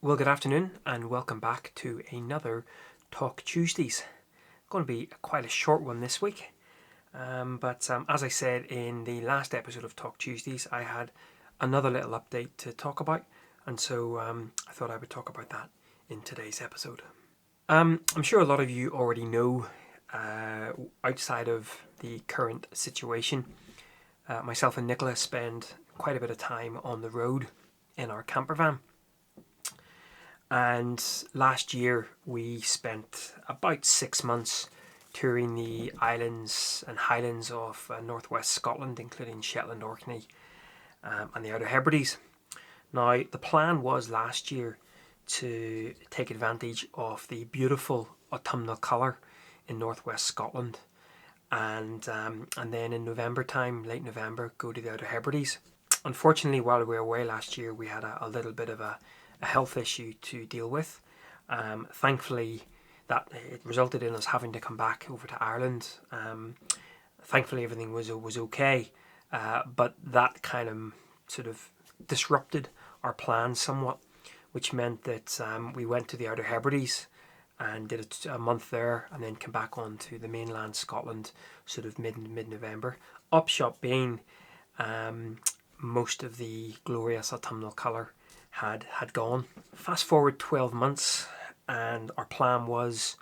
Well, good afternoon and welcome back to another Talk Tuesdays. Going to be quite a short one this week, but as I said in the last episode of Talk Tuesdays, I had another little update to talk about, and so I thought I would talk about that in today's episode. I'm sure a lot of you already know, outside of the current situation, myself and Nicola spend quite a bit of time on the road in our camper van. And last year we spent about 6 months touring the islands and highlands of northwest Scotland, including Shetland, Orkney, and the Outer Hebrides. Now, the plan was last year to take advantage of the beautiful autumnal colour in northwest Scotland, and then in November time, late November, go to the Outer Hebrides. Unfortunately, while we were away last year, we had a little bit of a health issue to deal with. Thankfully, that it resulted in us having to come back over to Ireland. Thankfully, everything was okay, but that kind of sort of disrupted our plans somewhat, which meant that we went to the Outer Hebrides and did a month there, and then came back on to the mainland Scotland, sort of mid-November. Upshot being, most of the glorious autumnal colour had gone. Fast forward 12 months, and our plan was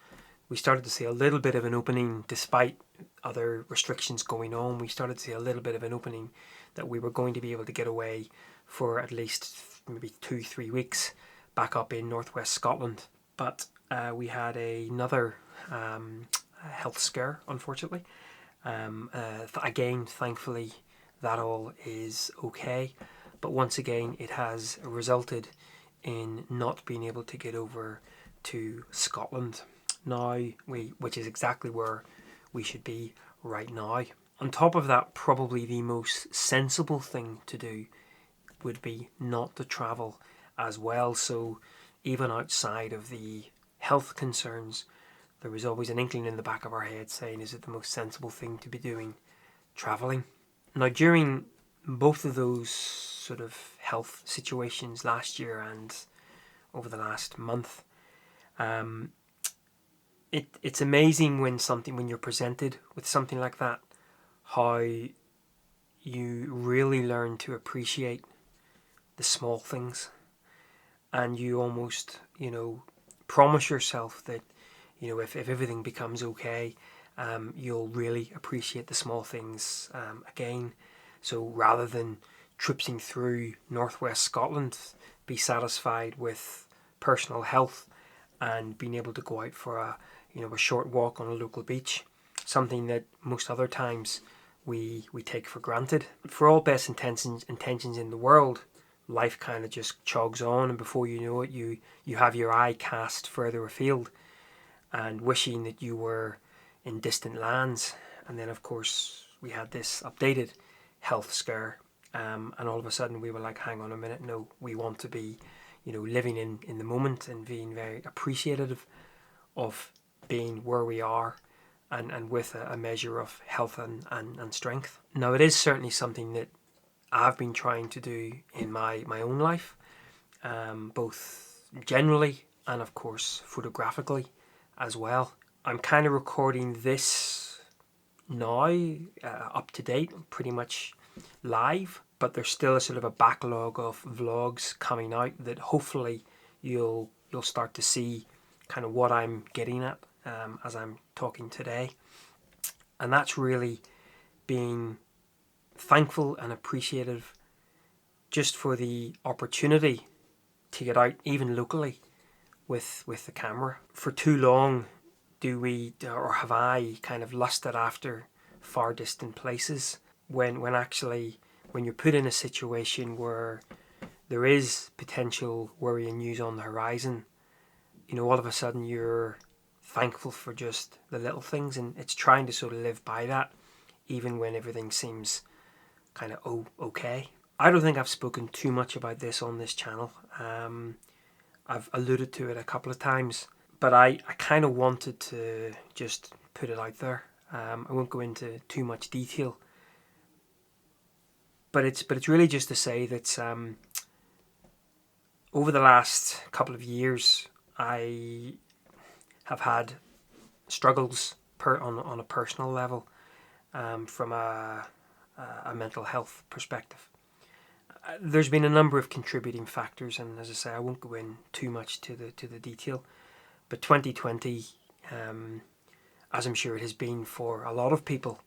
we started to see a little bit of an opening despite other restrictions going on. We started to see a little bit of an opening that we were going to be able to get away for at least maybe 2-3 weeks back up in northwest Scotland. But we had another health scare, unfortunately. Again, thankfully, that all is okay. But once again, it has resulted in not being able to get over to Scotland now, which is exactly where we should be right now. On top of that, probably the most sensible thing to do would be not to travel as well. So even outside of the health concerns, there was always an inkling in the back of our head saying, is it the most sensible thing to be doing, travelling? Now, during both of those sort of health situations last year and over the last month, it's amazing when you're presented with something like that, how you really learn to appreciate the small things, and you almost promise yourself that if everything becomes okay, you'll really appreciate the small things again. So rather than tripsing through northwest Scotland, be satisfied with personal health and being able to go out for a short walk on a local beach, something that most other times we take for granted. For all best intentions in the world, life kind of just jogs on, and before you know it, you have your eye cast further afield and wishing that you were in distant lands. And then, of course, we had this updated health scare, and all of a sudden we were like, hang on a minute, no, we want to be living in the moment and being very appreciative of being where we are, and with a measure of health and strength. Now, it is certainly something that I've been trying to do in my own life, both generally and of course photographically as well. I'm kind of recording this now, up to date, pretty much live, but there's still a sort of a backlog of vlogs coming out that hopefully you'll start to see kind of what I'm getting at as I'm talking today. And that's really being thankful and appreciative just for the opportunity to get out, even locally, with the camera. For too long have I kind of lusted after far distant places, when you're put in a situation where there is potential worry and news on the horizon, all of a sudden you're thankful for just the little things, and it's trying to sort of live by that even when everything seems kind of okay. I don't think I've spoken too much about this on this channel. I've alluded to it a couple of times, but I kind of wanted to just put it out there. I won't go into too much detail, but it's really just to say that over the last couple of years, I have had struggles on a personal level, from a mental health perspective. There's been a number of contributing factors, and as I say, I won't go in too much to the detail. But 2020, as I'm sure it has been for a lot of people,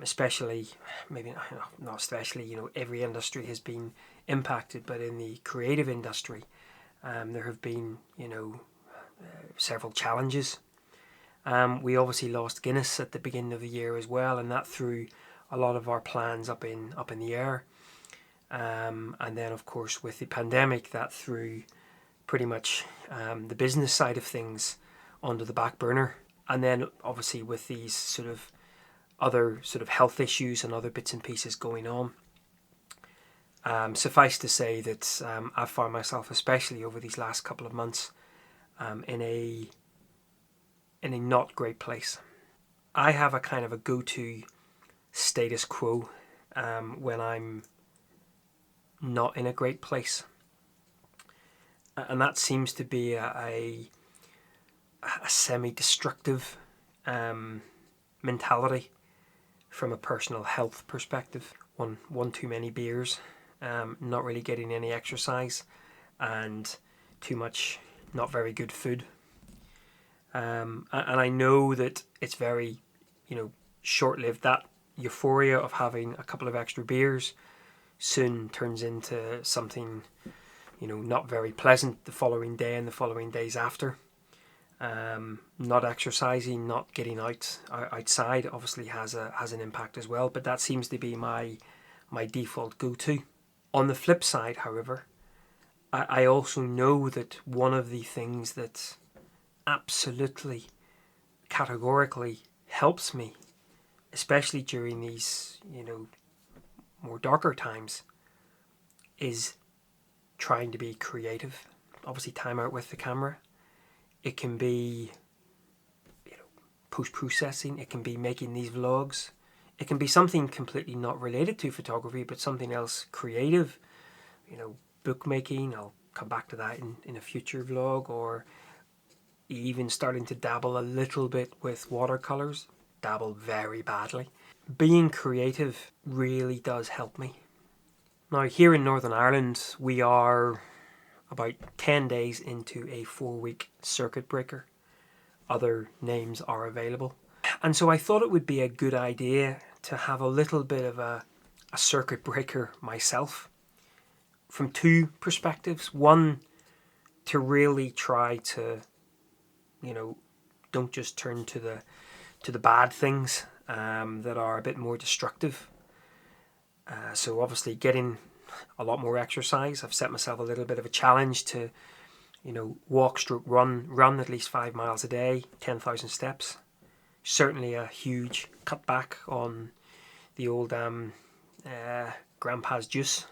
especially, maybe not especially, every industry has been impacted, but in the creative industry, there have been, several challenges. We obviously lost Guinness at the beginning of the year as well, and that threw a lot of our plans up in the air. And then, of course, with the pandemic, that threw pretty much the business side of things onto the back burner. And then, obviously, with these sort of other sort of health issues and other bits and pieces going on, suffice to say that I've found myself, especially over these last couple of months, in a not great place. I have a kind of a go-to status quo when I'm not in a great place, and that seems to be a semi-destructive mentality from a personal health perspective. One too many beers, not really getting any exercise, and too much not very good food. And I know that it's very, short-lived. That euphoria of having a couple of extra beers soon turns into something, not very pleasant the following day and the following days after. Not exercising, not getting outside obviously has an impact as well, but that seems to be my default go-to. On the flip side, however, I also know that one of the things that absolutely categorically helps me, especially during these, more darker times, is trying to be creative. Obviously, time out with the camera. It can be, post-processing. It can be making these vlogs. It can be something completely not related to photography, but something else creative. Bookmaking. I'll come back to that in a future vlog. Or even starting to dabble a little bit with watercolors. Dabble very badly. Being creative really does help me. Now, here in Northern Ireland, we are about 10 days into a 4-week circuit breaker. Other names are available. And so I thought it would be a good idea to have a little bit of a circuit breaker myself, from two perspectives. One, to really try to, don't just turn to the bad things that are a bit more destructive. So obviously getting a lot more exercise. I've set myself a little bit of a challenge to, walk stroke run at least 5 miles a day, 10,000 steps. Certainly a huge cutback on the old grandpa's juice.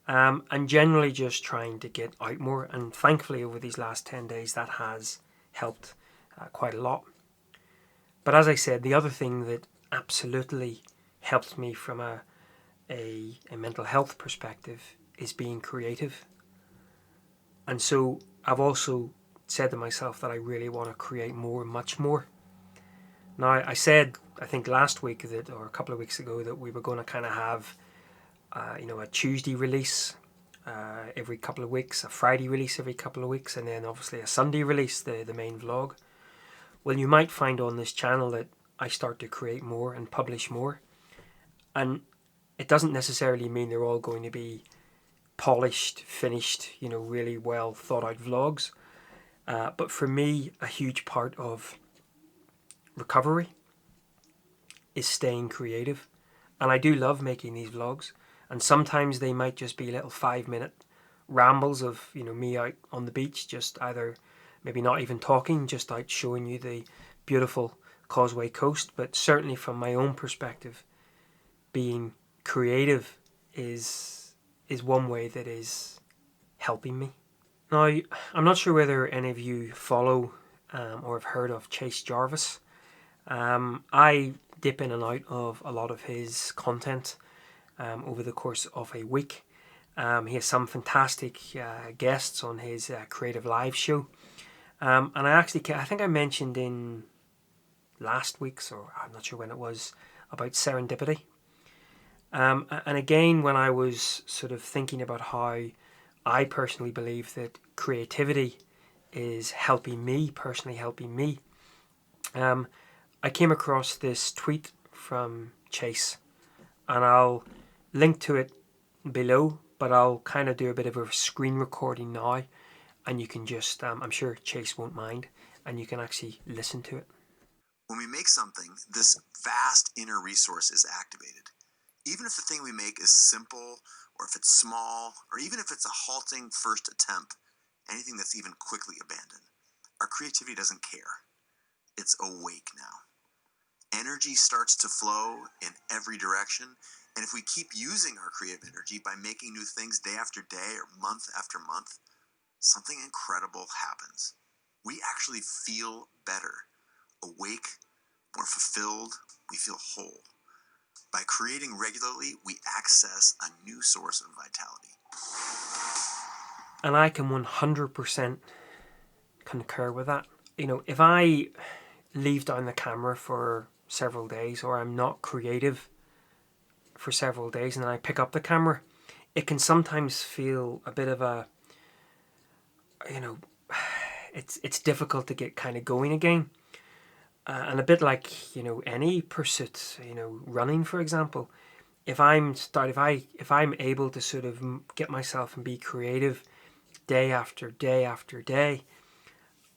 And generally just trying to get out more. And thankfully over these last 10 days that has helped quite a lot. But as I said, the other thing that absolutely helped me from a mental health perspective is being creative. And so I've also said to myself that I really want to create more, much more. Now, I said, I think last week or a couple of weeks ago, that we were going to kind of have, a Tuesday release every couple of weeks, a Friday release every couple of weeks, and then obviously a Sunday release, the main vlog. Well, you might find on this channel that I start to create more and publish more. And it doesn't necessarily mean they're all going to be polished, finished, really well thought out vlogs. But for me, a huge part of recovery is staying creative. And I do love making these vlogs. And sometimes they might just be little 5-minute rambles of, me out on the beach, just either maybe not even talking, just out showing you the beautiful Causeway Coast. But certainly from my own perspective, being creative is one way that is helping me. Now, I'm not sure whether any of you follow or have heard of Chase Jarvis. I dip in and out of a lot of his content over the course of a week. He has some fantastic guests on his Creative Live show. And I think I mentioned in last week's, or I'm not sure when it was, about serendipity. And again, when I was sort of thinking about how I personally believe that creativity is personally helping me, I came across this tweet from Chase, and I'll link to it below, but I'll kind of do a bit of a screen recording now, and you can just, I'm sure Chase won't mind, and you can actually listen to it. When we make something, this vast inner resource is activated. Even if the thing we make is simple, or if it's small, or even if it's a halting first attempt, anything that's even quickly abandoned, our creativity doesn't care. It's awake now. Energy starts to flow in every direction, and if we keep using our creative energy by making new things day after day or month after month, something incredible happens. We actually feel better, awake, more fulfilled, we feel whole. By creating regularly, we access a new source of vitality. And I can 100% concur with that. You know, if I leave down the camera for several days, or I'm not creative for several days, and then I pick up the camera, it can sometimes feel a bit of a, you know, it's difficult to get kind of going again. And a bit like, you know, any pursuit, you know, running, for example, if I'm able to sort of get myself and be creative day after day after day,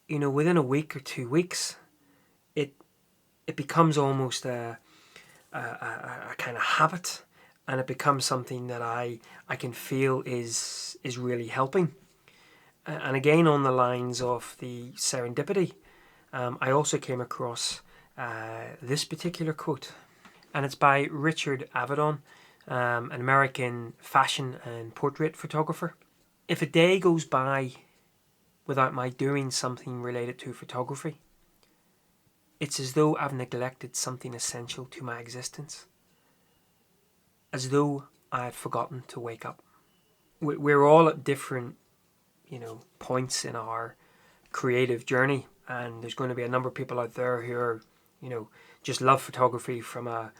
you know, within a week or 2 weeks, it becomes almost a kind of habit, and it becomes something that I can feel is really helping. And again, on the lines of the serendipity, I also came across this particular quote, and it's by Richard Avedon, an American fashion and portrait photographer. If a day goes by without my doing something related to photography, it's as though I've neglected something essential to my existence, as though I had forgotten to wake up. We're all at different, you know, points in our creative journey, and there's going to be a number of people out there who are, you know, just love photography from a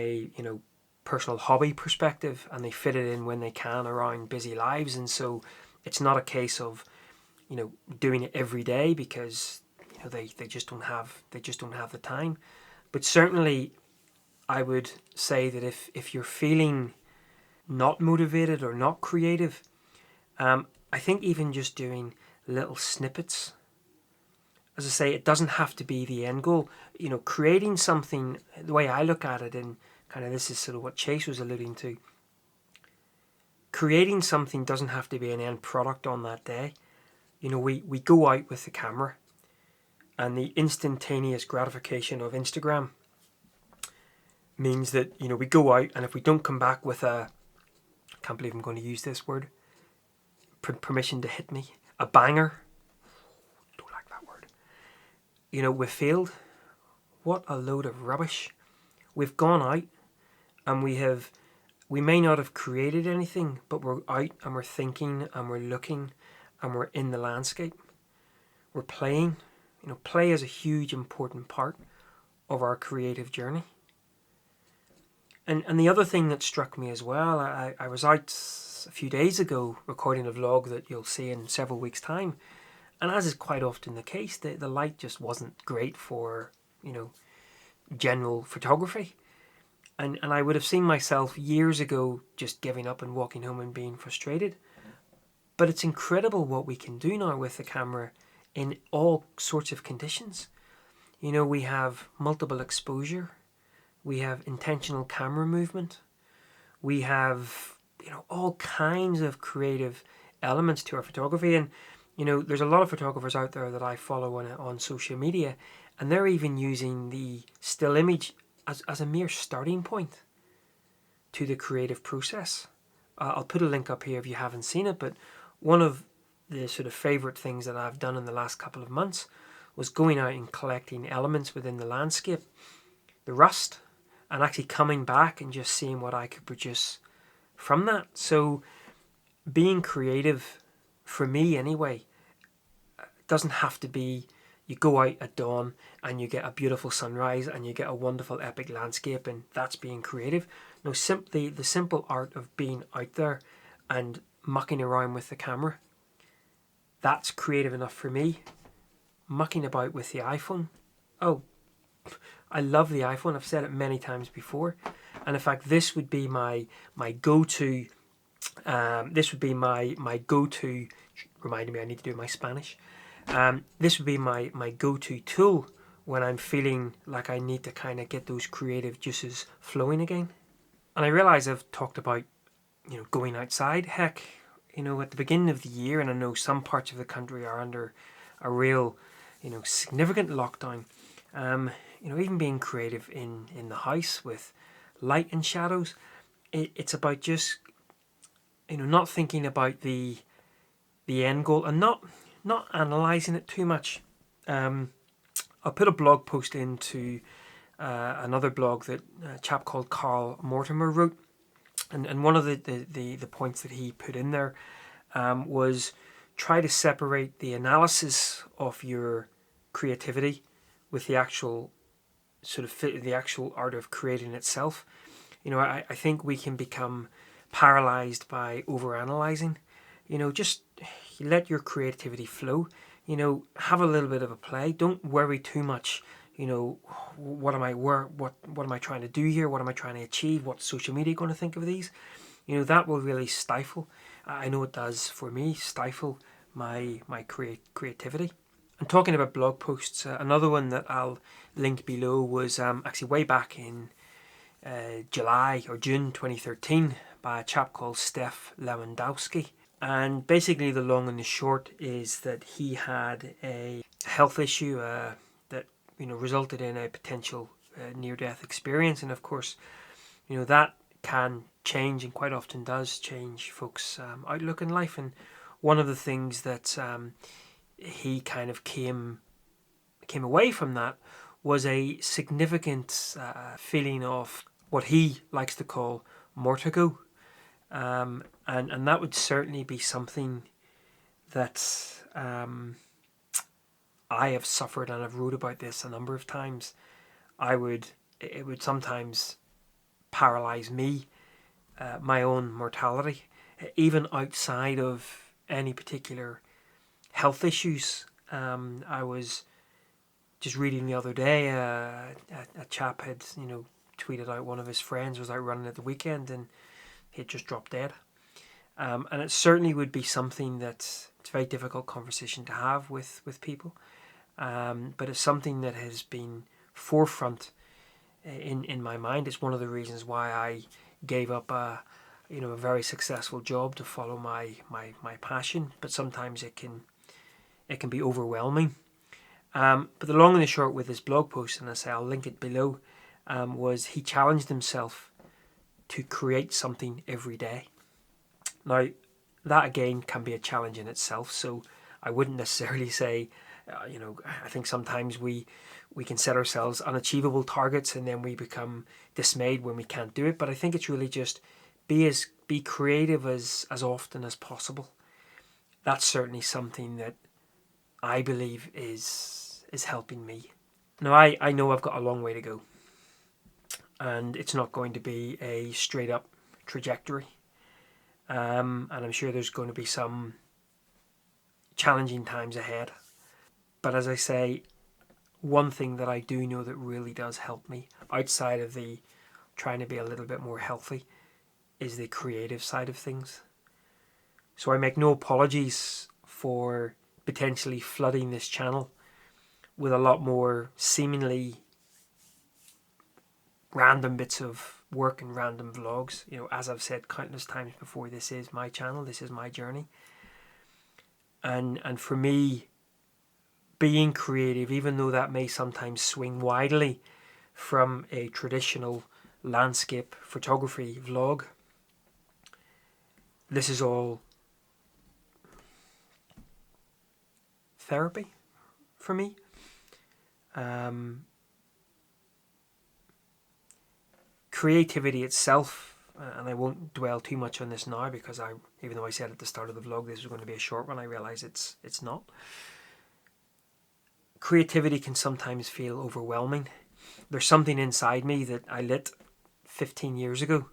you know, personal hobby perspective, and they fit it in when they can around busy lives. And so it's not a case of, you know, doing it every day, because, you know, they just don't have the time. But certainly I would say that if you're feeling not motivated or not creative, I think even just doing little snippets, as I say, it doesn't have to be the end goal. You know, creating something, the way I look at it, and kind of this is sort of what Chase was alluding to, creating something doesn't have to be an end product on that day. You know, we go out with the camera, and the instantaneous gratification of Instagram means that, you know, we go out, and if we don't come back with a, I can't believe I'm going to use this word, permission to hit me, a banger, don't like that word, you know, we've failed. What a load of rubbish. We've gone out, and we may not have created anything, but we're out and we're thinking and we're looking and we're in the landscape. We're playing. You know, play is a huge important part of our creative journey. And the other thing that struck me as well, I was out a few days ago recording a vlog that you'll see in several weeks' time. And as is quite often the case, the light just wasn't great for, you know, general photography. And I would have seen myself years ago just giving up and walking home and being frustrated. But it's incredible what we can do now with the camera in all sorts of conditions. You know, we have multiple exposure. We have intentional camera movement. We have, you know, all kinds of creative elements to our photography. And, you know, there's a lot of photographers out there that I follow on social media, and they're even using the still image as a mere starting point to the creative process. I'll put a link up here if you haven't seen it, but one of the sort of favourite things that I've done in the last couple of months was going out and collecting elements within the landscape, the rust, and actually coming back and just seeing what I could produce from that. So being creative, for me anyway, doesn't have to be you go out at dawn and you get a beautiful sunrise and you get a wonderful epic landscape and that's being creative. No, simply the simple art of being out there and mucking around with the camera, that's creative enough for me. Mucking about with the iPhone, oh, I love the iPhone. I've said it many times before, and in fact, this would be my go-to. This would be my go-to. Reminding me, I need to do my Spanish. This would be my go-to tool when I'm feeling like I need to kind of get those creative juices flowing again. And I realize I've talked about, going outside. Heck, at the beginning of the year, and I know some parts of the country are under a real, significant lockdown. Even being creative in the house with light and shadows, it's about just, not thinking about the end goal and not analysing it too much. I'll put a blog post into another blog that a chap called Carl Mortimer wrote, and one of the points that he put in there was try to separate the analysis of your creativity with the actual the actual art of creating itself. I think we can become paralyzed by overanalyzing. Just let your creativity flow. Have a little bit of a play. Don't worry too much. What am I trying to do here? What am I trying to achieve? What's social media going to think of these? That will really stifle. I know it does for me. Stifle my creativity. And talking about blog posts, another one that I'll link below was actually way back in July or June 2013 by a chap called Steph Lewandowski. And basically the long and the short is that he had a health issue that resulted in a potential near-death experience. And of course, that can change and quite often does change folks' outlook in life. And one of the things that he kind of came away from that was a significant feeling of what he likes to call mortigo. And that would certainly be something that I have suffered, and I've wrote about this a number of times. It would sometimes paralyze me, my own mortality, even outside of any particular health issues. I was just reading the other day, a chap had tweeted out one of his friends was out running at the weekend and he'd just dropped dead. And it certainly would be something it's a very difficult conversation to have with people. But it's something that has been forefront in my mind. It's one of the reasons why I gave up a very successful job to follow my passion. But sometimes it can be overwhelming. But the long and the short with this blog post, and I say I'll link it below, was he challenged himself to create something every day. Now, that again can be a challenge in itself, so I wouldn't necessarily say, I think sometimes we can set ourselves unachievable targets and then we become dismayed when we can't do it, but I think it's really just be creative as often as possible. That's certainly something that I believe is helping me. Now, I know I've got a long way to go, and it's not going to be a straight up trajectory. And I'm sure there's going to be some challenging times ahead. But as I say, one thing that I do know that really does help me, outside of the trying to be a little bit more healthy, is the creative side of things. So I make no apologies for potentially flooding this channel with a lot more seemingly random bits of work and random vlogs. As I've said countless times before, this is my channel, this is my journey. And for me, being creative, even though that may sometimes swing widely from a traditional landscape photography vlog, this is all therapy for me. Creativity itself, and I won't dwell too much on this now because even though I said at the start of the vlog this was going to be a short one, I realise it's not. Creativity can sometimes feel overwhelming. There's something inside me that I lit 15 years ago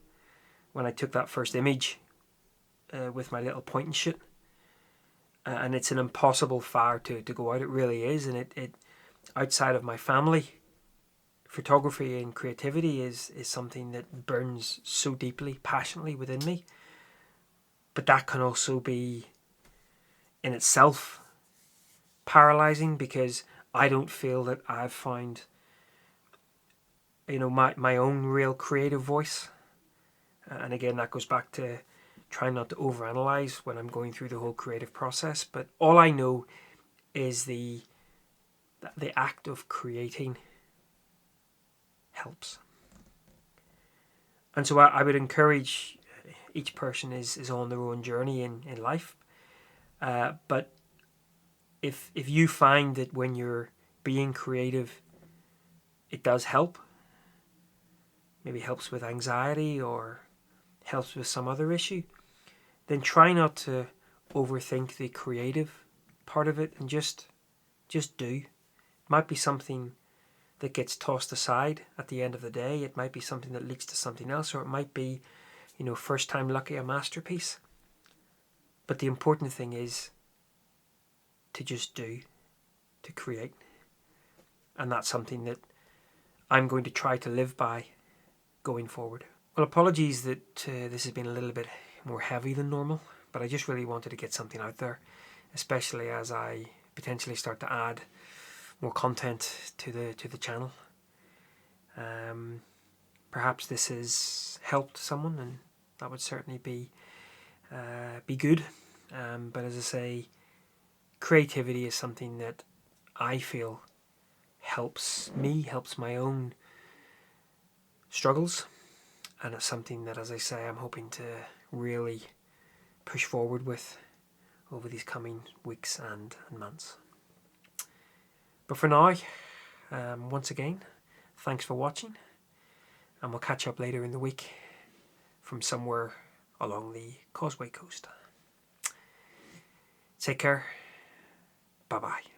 when I took that first image with my little point and shoot. And it's an impossible fire to go out. It really is. And it outside of my family, photography and creativity is something that burns so deeply, passionately within me. But that can also be in itself paralyzing because I don't feel that I've found, my own real creative voice. And again, that goes back to trying not to overanalyze when I'm going through the whole creative process. But all I know is the act of creating helps. And so I would encourage each person is on their own journey in life. But if you find that when you're being creative, it does help, maybe helps with anxiety or helps with some other issue, then try not to overthink the creative part of it and just do. It might be something that gets tossed aside at the end of the day. It might be something that leads to something else, or it might be, first time lucky, a masterpiece. But the important thing is to just do, to create. And that's something that I'm going to try to live by going forward. Well, apologies that this has been a little bit more heavy than normal, but I just really wanted to get something out there, especially as I potentially start to add more content to the channel. Perhaps this has helped someone, and that would certainly be good. But as I say, creativity is something that I feel helps me, helps my own struggles, and it's something that, as I say, I'm hoping to really push forward with over these coming weeks and months. But for now, once again, thanks for watching, and we'll catch up later in the week from somewhere along the Causeway Coast. Take care. Bye-bye.